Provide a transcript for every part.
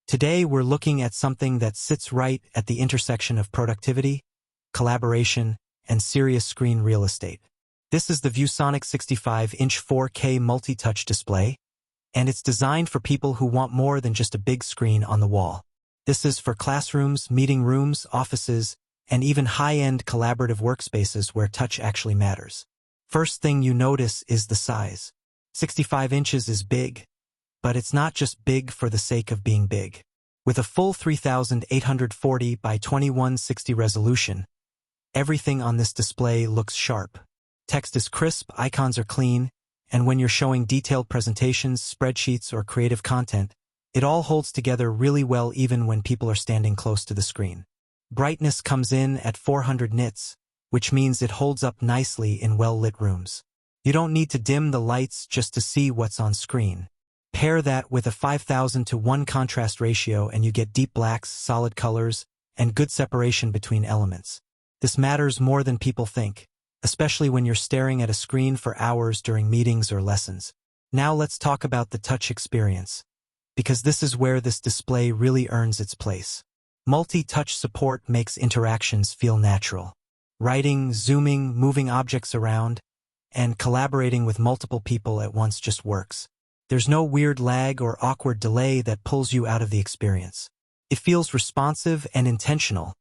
Today we're looking at something that sits right at the intersection of productivity, collaboration, and serious screen real estate. This is the ViewSonic 65-inch 4K multi-touch display, and it's designed for people who want more than just a big screen on the wall. This is for classrooms, meeting rooms, offices, and even high-end collaborative workspaces where touch actually matters. First thing you notice is the size. 65 inches is big, but it's not just big for the sake of being big. With a full 3840 by 2160 resolution, everything on this display looks sharp. Text is crisp, icons are clean, and when you're showing detailed presentations, spreadsheets, or creative content, it all holds together really well even when people are standing close to the screen. Brightness comes in at 400 nits, which means it holds up nicely in well-lit rooms. You don't need to dim the lights just to see what's on screen. Pair that with a 5000:1 contrast ratio and you get deep blacks, solid colors, and good separation between elements. This matters more than people think, especially when you're staring at a screen for hours during meetings or lessons. Now let's talk about the touch experience, because this is where this display really earns its place. Multi-touch support makes interactions feel natural. Writing, zooming, moving objects around, and collaborating with multiple people at once just works. There's no weird lag or awkward delay that pulls you out of the experience. It feels responsive and intentional,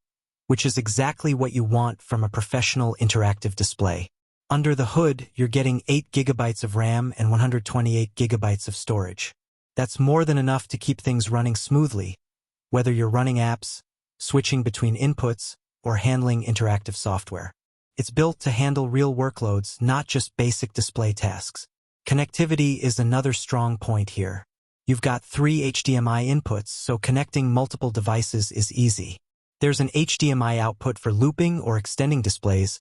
which is exactly what you want from a professional interactive display. Under the hood, you're getting 8 GB of RAM and 128 GB of storage. That's more than enough to keep things running smoothly, whether you're running apps, switching between inputs, or handling interactive software. It's built to handle real workloads, not just basic display tasks. Connectivity is another strong point here. You've got 3 HDMI inputs, so connecting multiple devices is easy. There's an HDMI output for looping or extending displays,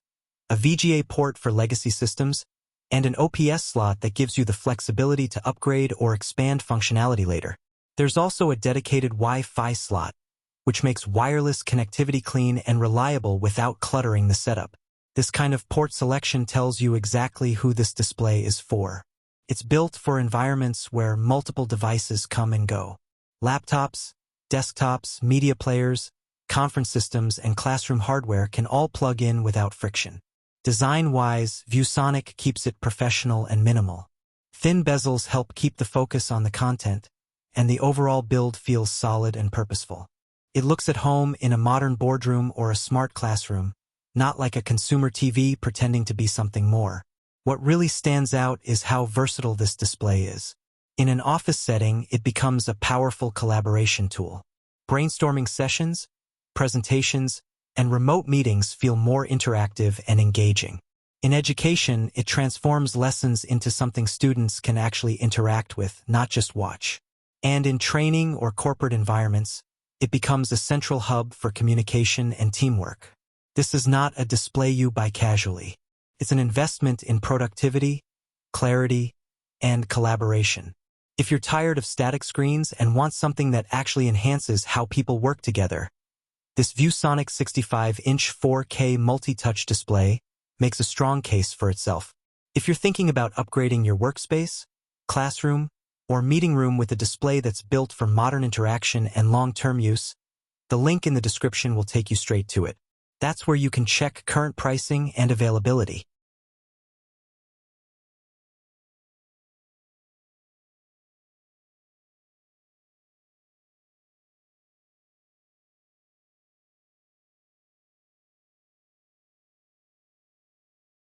a VGA port for legacy systems, and an OPS slot that gives you the flexibility to upgrade or expand functionality later. There's also a dedicated Wi-Fi slot, which makes wireless connectivity clean and reliable without cluttering the setup. This kind of port selection tells you exactly who this display is for. It's built for environments where multiple devices come and go. Laptops, desktops, media players, conference systems, and classroom hardware can all plug in without friction. Design-wise, ViewSonic keeps it professional and minimal. Thin bezels help keep the focus on the content, and the overall build feels solid and purposeful. It looks at home in a modern boardroom or a smart classroom, not like a consumer TV pretending to be something more. What really stands out is how versatile this display is. In an office setting, it becomes a powerful collaboration tool. Brainstorming sessions, presentations, and remote meetings feel more interactive and engaging. In education, it transforms lessons into something students can actually interact with, not just watch. And in training or corporate environments, it becomes a central hub for communication and teamwork. This is not a display you buy casually. It's an investment in productivity, clarity, and collaboration. If you're tired of static screens and want something that actually enhances how people work together, this ViewSonic 65-inch 4K multi-touch display makes a strong case for itself. If you're thinking about upgrading your workspace, classroom, or meeting room with a display that's built for modern interaction and long-term use, the link in the description will take you straight to it. That's where you can check current pricing and availability.